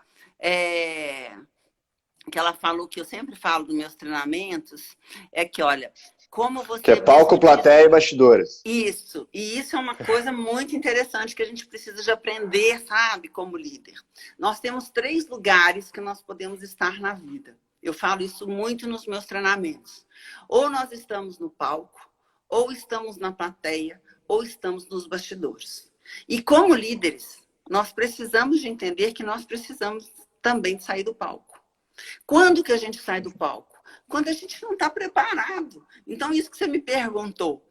que ela falou, que eu sempre falo nos meus treinamentos, é que, olha, como Que é você palco, mesmo plateia disse, e bastidores. isso, e isso é uma coisa muito interessante que a gente precisa de aprender, sabe, como líder. Nós temos 3 lugares que nós podemos estar na vida. Eu falo isso muito nos meus treinamentos. Ou nós estamos no palco, ou estamos na plateia, ou estamos nos bastidores. E como líderes, nós precisamos de entender que nós precisamos também sair do palco. Quando que a gente sai do palco? Quando a gente não está preparado. Então, isso que você me perguntou.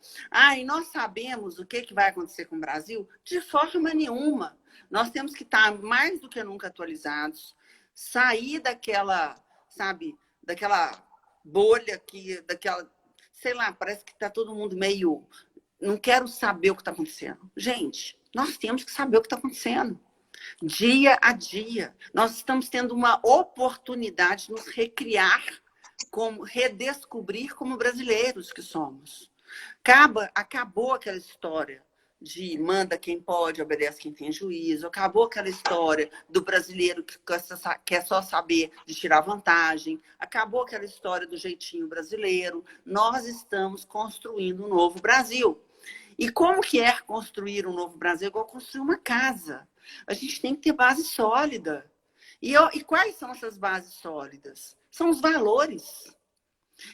E nós sabemos o que vai acontecer com o Brasil? De forma nenhuma. Nós temos que estar mais do que nunca atualizados, sair daquela, sabe, daquela bolha sei lá, parece que está todo mundo meio... Não quero saber o que está acontecendo. Gente, nós temos que saber o que está acontecendo. Dia a dia, nós estamos tendo uma oportunidade de nos recriar, redescobrir como brasileiros que somos. Acabou aquela história de manda quem pode, obedece quem tem juízo. Acabou aquela história do brasileiro que quer só saber de tirar vantagem. Acabou aquela história do jeitinho brasileiro. Nós estamos construindo um novo Brasil. E como que é construir um novo Brasil? É igual construir uma casa. A gente tem que ter base sólida. E quais são essas bases sólidas? São os valores.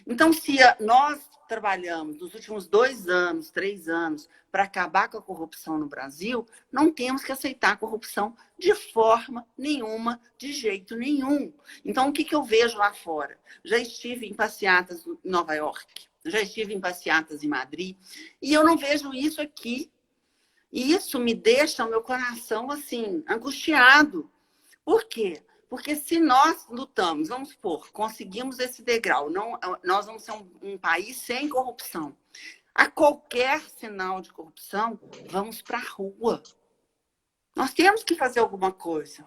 Então, se nós trabalhamos nos últimos 2 anos, 3 anos, para acabar com a corrupção no Brasil, não temos que aceitar a corrupção de forma nenhuma, de jeito nenhum. Então, o que eu vejo lá fora? Já estive em passeatas em Nova York, já estive em passeatas em Madrid, e eu não vejo isso aqui. E isso me deixa o meu coração, assim, angustiado. Por quê? Porque se nós lutamos, vamos supor, conseguimos esse degrau, nós vamos ser um país sem corrupção. A qualquer sinal de corrupção, vamos para a rua. Nós temos que fazer alguma coisa.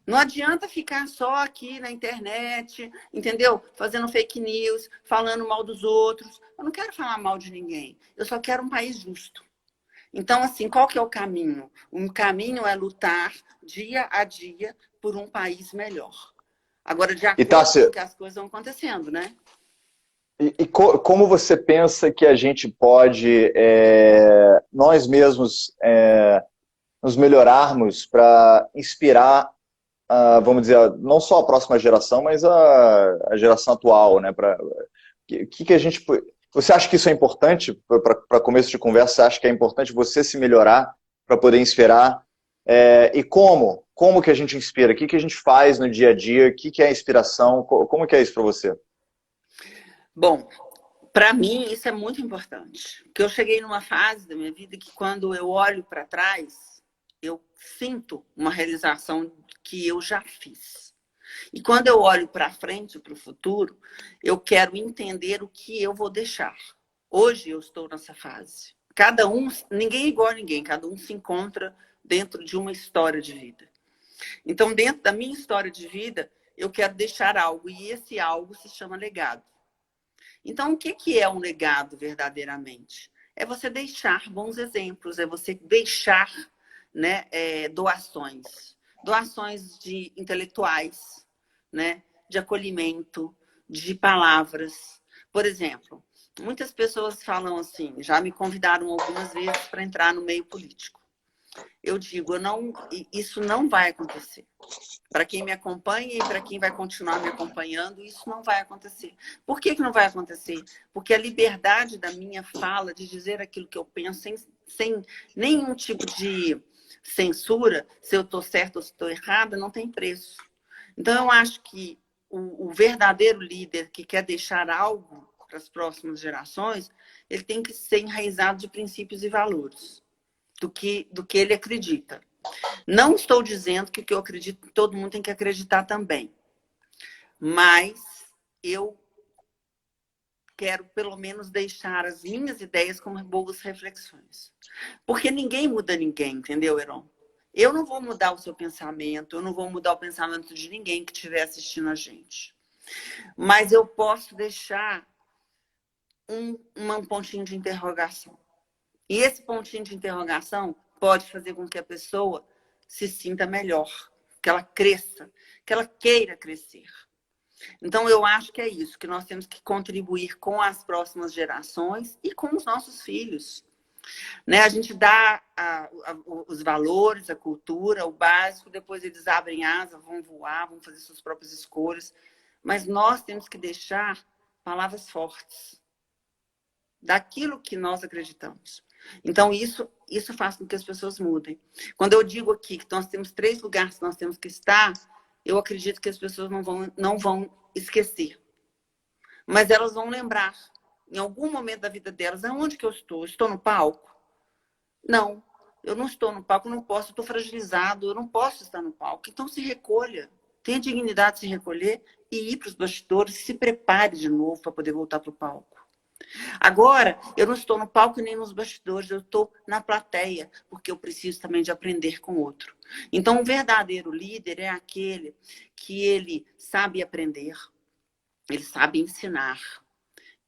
Não adianta ficar só aqui na internet, entendeu? Fazendo fake news, falando mal dos outros. Eu não quero falar mal de ninguém. Eu só quero um país justo. Então, assim, qual que é o caminho? O caminho é lutar dia a dia por um país melhor. Agora, de acordo com que as coisas vão acontecendo, né? Como você pensa que a gente pode, nós mesmos, nos melhorarmos para inspirar, vamos dizer, não só a próxima geração, mas a geração atual, né? Que a gente... Você acha que isso é importante para começo de conversa? Você acha que é importante você se melhorar para poder inspirar? E como? Como que a gente inspira? O que a gente faz no dia a dia? O que é a inspiração? Como que é isso para você? Bom, Para mim, isso é muito importante. Porque eu cheguei numa fase da minha vida que, quando eu olho para trás, eu sinto uma realização que eu já fiz. E quando eu olho para frente, para o futuro, eu quero entender o que eu vou deixar. Hoje eu estou nessa fase. Cada um, ninguém é igual a ninguém, cada um se encontra dentro de uma história de vida. Então, dentro da minha história de vida, eu quero deixar algo, e esse algo se chama legado. Então, o que é um legado verdadeiramente? É você deixar bons exemplos, é você deixar, né, doações. Doações de intelectuais, né, de acolhimento, de palavras. Por exemplo, muitas pessoas falam assim, já me convidaram algumas vezes para entrar no meio político. Eu digo, isso não vai acontecer. Para quem me acompanha e para quem vai continuar me acompanhando, isso não vai acontecer. Por que não vai acontecer? Porque a liberdade da minha fala, de dizer aquilo que eu penso, sem nenhum tipo de censura, se eu estou certa ou se estou errada, não tem preço. Então, eu acho que o verdadeiro líder que quer deixar algo para as próximas gerações, ele tem que ser enraizado de princípios e valores, do que ele acredita. Não estou dizendo que o que eu acredito, todo mundo tem que acreditar também. Mas eu quero, pelo menos, deixar as minhas ideias como boas reflexões. Porque ninguém muda ninguém, entendeu, Heron? Eu não vou mudar o seu pensamento, eu não vou mudar o pensamento de ninguém que estiver assistindo a gente. Mas eu posso deixar um pontinho de interrogação. E esse pontinho de interrogação pode fazer com que a pessoa se sinta melhor, que ela cresça, que ela queira crescer. Então, eu acho que é isso, que nós temos que contribuir com as próximas gerações e com os nossos filhos. Né? A gente dá os valores, a cultura, o básico, depois eles abrem asa, vão voar, vão fazer suas próprias escolhas. Mas nós temos que deixar palavras fortes daquilo que nós acreditamos. Então, isso faz com que as pessoas mudem. Quando eu digo aqui que nós temos 3 lugares que nós temos que estar, eu acredito que as pessoas não vão esquecer. Mas elas vão lembrar, em algum momento da vida delas, aonde que eu estou? Estou no palco? Não, eu não estou no palco, eu não posso, eu estou fragilizado, eu não posso estar no palco. Então, se recolha, tenha dignidade de se recolher e ir para os bastidores, se prepare de novo para poder voltar para o palco. Agora, eu não estou no palco nem nos bastidores, eu estou na plateia, porque eu preciso também de aprender com o outro. Então, um verdadeiro líder é aquele que ele sabe aprender, ele sabe ensinar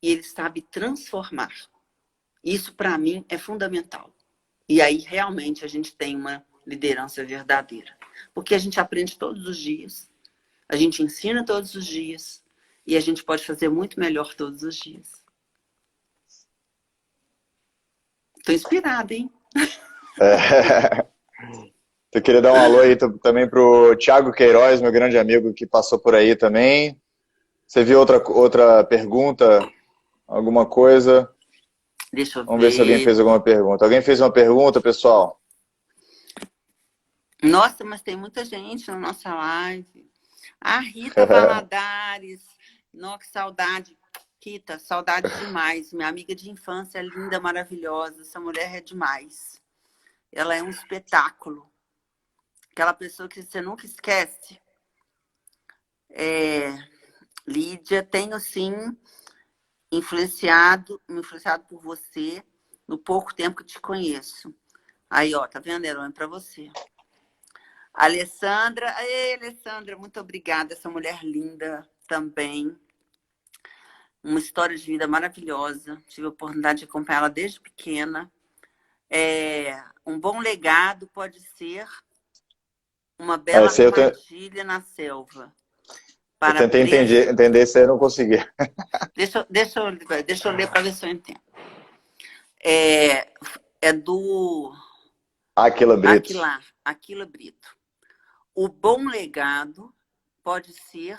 e ele sabe transformar. Isso, para mim, é fundamental. E aí, realmente, a gente tem uma liderança verdadeira. Porque a gente aprende todos os dias, a gente ensina todos os dias e a gente pode fazer muito melhor todos os dias. Tô inspirada, hein? Eu queria dar um alô aí também pro Thiago Queiroz, meu grande amigo que passou por aí também. Você viu outra pergunta? Alguma coisa? Deixa eu Vamos ver se alguém ver. fez alguma pergunta. Alguém fez uma pergunta, pessoal? Nossa, mas tem muita gente na nossa live. A Rita Valadares. Nossa, que saudade. Rita, saudade demais. Minha amiga de infância, linda, maravilhosa. Essa mulher é demais. Ela é um espetáculo. Aquela pessoa que você nunca esquece. Lídia, tenho sim me influenciado por você no pouco tempo que te conheço. Aí, ó, tá vendo, Heron? É pra você. Alessandra. Ei, Alessandra, muito obrigada. Essa mulher linda também. Uma história de vida maravilhosa. Tive a oportunidade de acompanhar ela desde pequena. Um bom legado pode ser uma bela armadilha na selva. Eu tentei entender isso aí, não consegui. Deixa eu ler para ver se eu entendo. É do Aquila Brito. Aquila Brito. O bom legado pode ser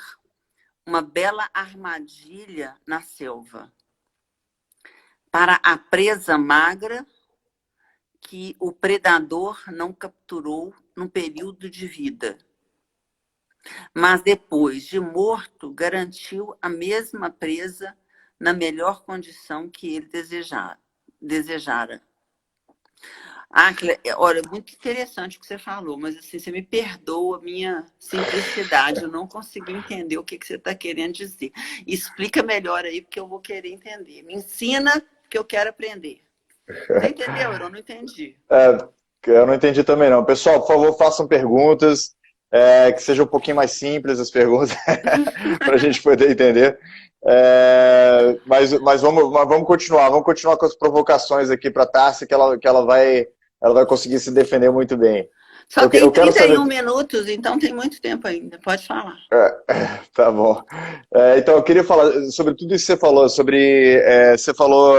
uma bela armadilha na selva para a presa magra que o predador não capturou no período de vida, mas depois de morto garantiu a mesma presa na melhor condição que ele desejara. Olha, muito interessante o que você falou, mas assim, você me perdoa a minha simplicidade, eu não consegui entender o que você está querendo dizer. Explica melhor aí, porque eu vou querer entender. Me ensina, que eu quero aprender. Você entendeu? Eu não entendi. Eu não entendi também, não. Pessoal, por favor, façam perguntas, que sejam um pouquinho mais simples as perguntas, para a gente poder entender. Mas vamos continuar com as provocações aqui para a Tássia, que ela vai conseguir se defender muito bem. Só tem 31 minutos, então tem muito tempo ainda. Pode falar. Tá bom. Então, eu queria falar sobre tudo isso que você falou, você falou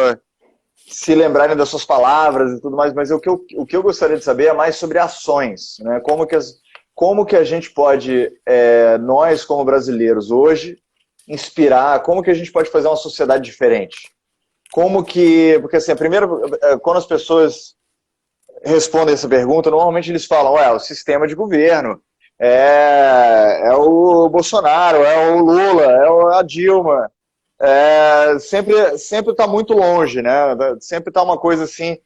se lembrarem das suas palavras e tudo mais, mas o que eu gostaria de saber é mais sobre ações, né? Como que a gente pode, nós como brasileiros hoje, inspirar, como que a gente pode fazer uma sociedade diferente? Porque assim, primeiro, quando as pessoas respondem essa pergunta, normalmente eles falam, o sistema de governo, é o Bolsonaro, é o Lula, é a Dilma, sempre está muito longe, né? Sempre está uma coisa assim,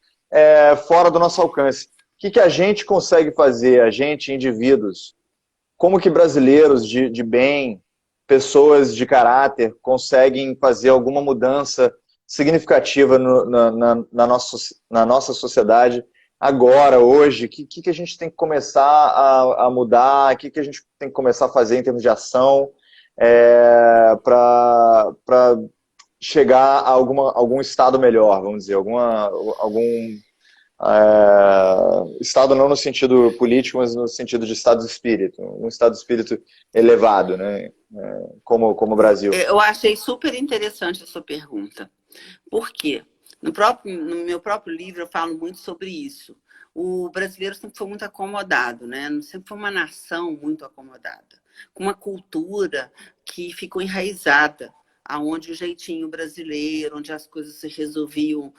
fora do nosso alcance. O que a gente consegue fazer, a gente, indivíduos, como que brasileiros de bem, pessoas de caráter, conseguem fazer alguma mudança significativa na nossa sociedade agora, hoje? O que a gente tem que começar a mudar? O que a gente tem que começar a fazer em termos de ação para chegar a algum estado melhor, vamos dizer, algum estado não no sentido político, mas no sentido de estado de espírito, um estado de espírito elevado, né? Como o Brasil. Eu achei super interessante a sua pergunta. Por quê? No meu próprio livro eu falo muito sobre isso. O brasileiro sempre foi muito acomodado, né? Sempre foi uma nação muito acomodada, com uma cultura que ficou enraizada, aonde o jeitinho brasileiro, onde as coisas se resolviam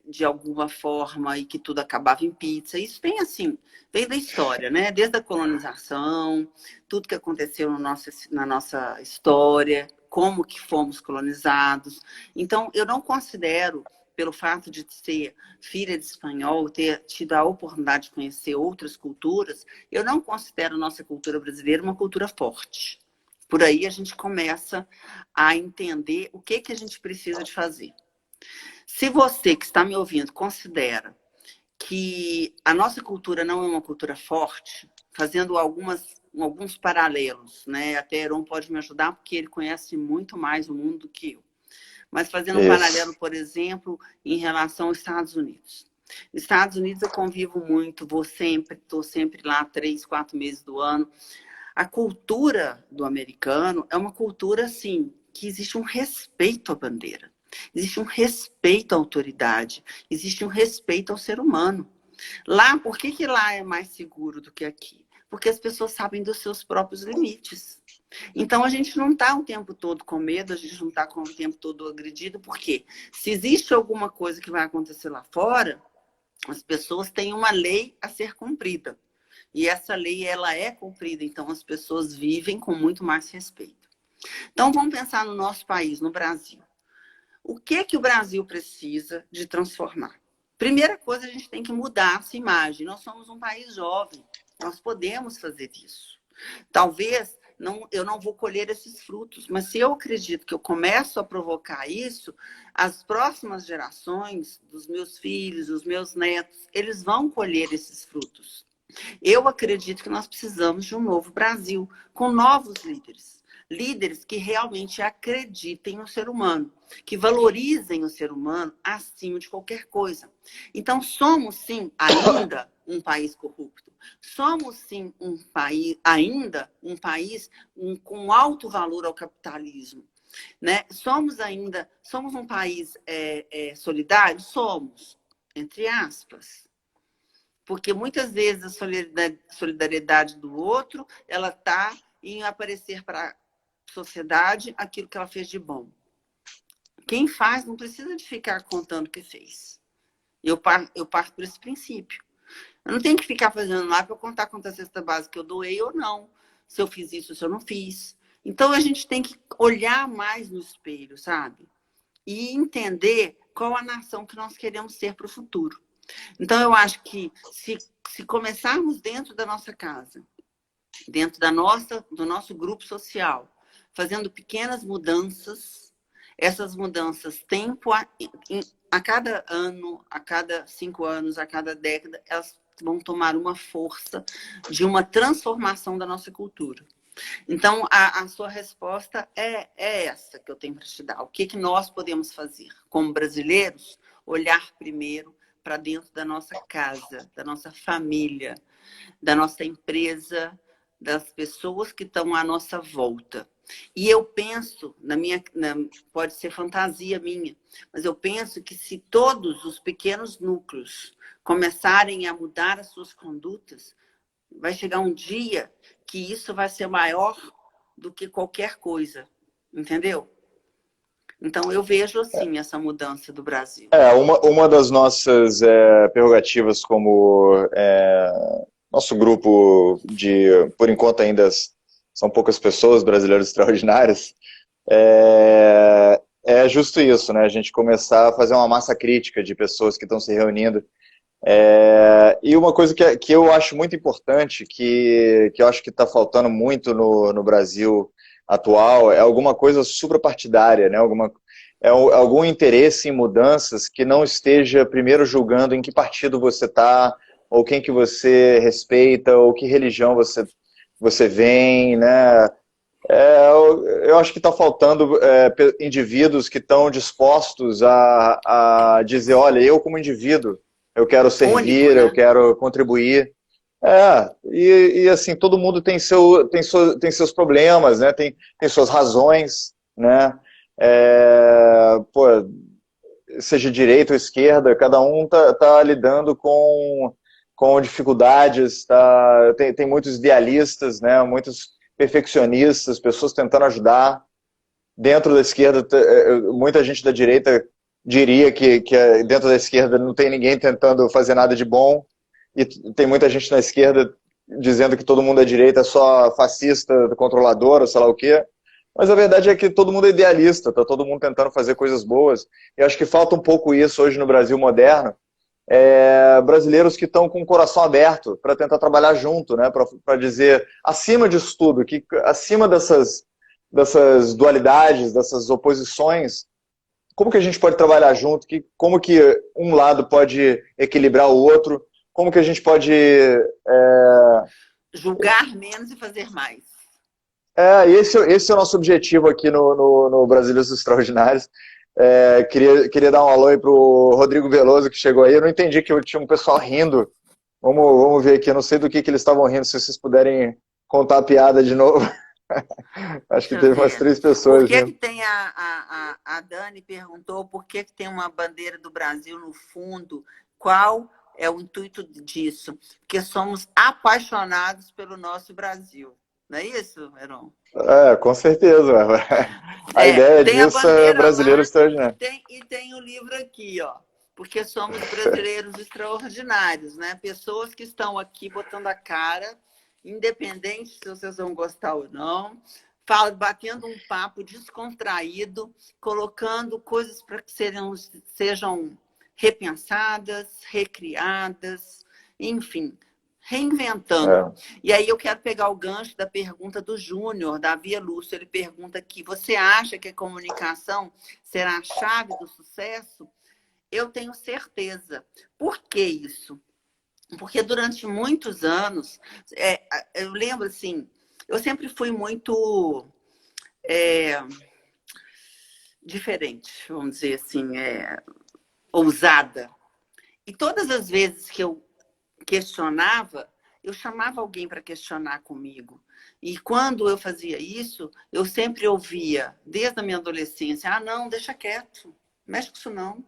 de alguma forma e que tudo acabava em pizza. Isso vem assim, vem da história, né? Desde a colonização, tudo que aconteceu na nossa história, como que fomos colonizados. Então, eu não considero, pelo fato de ser filha de espanhol, ter tido a oportunidade de conhecer outras culturas, eu não considero a nossa cultura brasileira uma cultura forte. Por aí a gente começa a entender o que a gente precisa de fazer. Se você que está me ouvindo considera que a nossa cultura não é uma cultura forte, fazendo alguns paralelos, né? Até Heron pode me ajudar, porque ele conhece muito mais o mundo do que eu. Mas fazendo um paralelo, por exemplo, em relação aos Estados Unidos. Nos Estados Unidos eu convivo muito, estou sempre lá 3, 4 meses do ano. A cultura do americano é uma cultura, assim, que existe um respeito à bandeira. Existe um respeito à autoridade, existe um respeito ao ser humano. Lá, por que lá é mais seguro do que aqui? Porque as pessoas sabem dos seus próprios limites. Então, a gente não está o tempo todo com medo, a gente não está o tempo todo agredido, porque se existe alguma coisa que vai acontecer lá fora, as pessoas têm uma lei a ser cumprida. E essa lei, ela é cumprida, então as pessoas vivem com muito mais respeito. Então, vamos pensar no nosso país, no Brasil. O que o Brasil precisa de transformar? Primeira coisa, a gente tem que mudar essa imagem. Nós somos um país jovem, nós podemos fazer isso. Talvez eu não vou colher esses frutos, mas se eu acredito que eu começo a provocar isso, as próximas gerações dos meus filhos, dos meus netos, eles vão colher esses frutos. Eu acredito que nós precisamos de um novo Brasil, com novos líderes. Líderes que realmente acreditem no ser humano, que valorizem o ser humano acima de qualquer coisa. Então, somos, sim, ainda um país corrupto. Somos, sim, ainda um país com alto valor ao capitalismo. Né? Somos um país solidário? Somos, entre aspas. Porque muitas vezes a solidariedade do outro, ela está em aparecer para a sociedade aquilo que ela fez de bom. Quem faz não precisa de ficar contando o que fez. Eu parto por esse princípio. Eu não tenho que ficar fazendo lá para eu contar quanta cesta básica eu doei ou não. Se eu fiz isso, se eu não fiz. Então, a gente tem que olhar mais no espelho, sabe? E entender qual a nação que nós queremos ser para o futuro. Então, eu acho que se começarmos dentro da nossa casa, dentro do nosso grupo social, fazendo pequenas mudanças, essas mudanças, a cada ano, a cada 5 anos, a cada década, elas vão tomar uma força de uma transformação da nossa cultura. Então, a sua resposta é essa que eu tenho para te dar. O que nós podemos fazer como brasileiros? Olhar primeiro para dentro da nossa casa, da nossa família, da nossa empresa, das pessoas que estão à nossa volta. E eu penso, pode ser fantasia minha, mas eu penso que se todos os pequenos núcleos começarem a mudar as suas condutas, vai chegar um dia que isso vai ser maior do que qualquer coisa, entendeu? Então, eu vejo, assim, essa mudança do Brasil. Uma das nossas prerrogativas como nosso grupo por enquanto ainda são poucas pessoas, brasileiros extraordinários, é justo isso, né? A gente começar a fazer uma massa crítica de pessoas que estão se reunindo. E uma coisa que eu acho muito importante, que eu acho que está faltando muito no Brasil atual, é alguma coisa suprapartidária, né? Algum interesse em mudanças que não esteja primeiro julgando em que partido você está, ou quem que você respeita, ou que religião você vem, né? Eu acho que está faltando indivíduos que estão dispostos a dizer, olha, eu como indivíduo, eu quero servir, Único, né? eu quero contribuir. E assim, todo mundo tem seus problemas, né? Tem suas razões, né? Seja direita ou esquerda, cada um tá lidando com dificuldades, tem muitos idealistas, né? Muitos perfeccionistas, pessoas tentando ajudar. Dentro da esquerda, muita gente da direita diria que dentro da esquerda não tem ninguém tentando fazer nada de bom, e tem muita gente na esquerda dizendo que todo mundo da direita é só fascista, controlador, ou sei lá o quê. Mas a verdade é que todo mundo é idealista, tá todo mundo tentando fazer coisas boas. E acho que falta um pouco isso hoje no Brasil moderno. Brasileiros que estão com o coração aberto para tentar trabalhar junto, né? Para dizer, acima disso tudo, que acima dessas dualidades, dessas oposições, como que a gente pode trabalhar junto, como que um lado pode equilibrar o outro, como que a gente pode... julgar menos e fazer mais. Esse é o nosso objetivo aqui no Brasileiros Extraordinários. Queria dar um alô aí pro Rodrigo Veloso, que chegou aí. Eu não entendi que tinha um pessoal rindo. Vamos ver aqui, eu não sei do que eles estavam rindo, se vocês puderem contar a piada de novo. Acho que teve umas 3 pessoas. Por que tem a Dani perguntou por que tem uma bandeira do Brasil no fundo? Qual é o intuito disso? Porque somos apaixonados pelo nosso Brasil. Não é isso, Heron? Com certeza. A ideia disso é brasileiro extraordinário. E tem o livro aqui, ó. Porque somos brasileiros extraordinários, né? Pessoas que estão aqui botando a cara, independente se vocês vão gostar ou não, batendo um papo descontraído, colocando coisas para que sejam repensadas, recriadas, enfim, reinventando. E aí eu quero pegar o gancho da pergunta do Júnior, da Via Lúcio. Ele pergunta aqui, você acha que a comunicação será a chave do sucesso? Eu tenho certeza. Por que isso? Porque durante muitos anos, eu lembro assim, eu sempre fui muito diferente, vamos dizer assim, ousada. E todas as vezes que eu questionava, eu chamava alguém para questionar comigo. E quando eu fazia isso, eu sempre ouvia, desde a minha adolescência, não, deixa quieto, não mexe com isso não.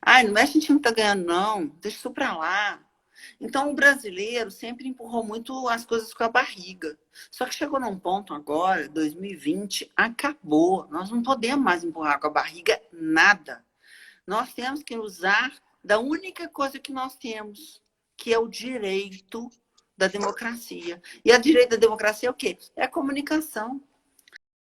Não mexe, a gente não está ganhando não, deixa isso para lá. Então, o brasileiro sempre empurrou muito as coisas com a barriga. Só que chegou num ponto agora, 2020, acabou. Nós não podemos mais empurrar com a barriga nada. Nós temos que usar da única coisa que nós temos, que é o direito da democracia. E a direito da democracia é o quê? É a comunicação.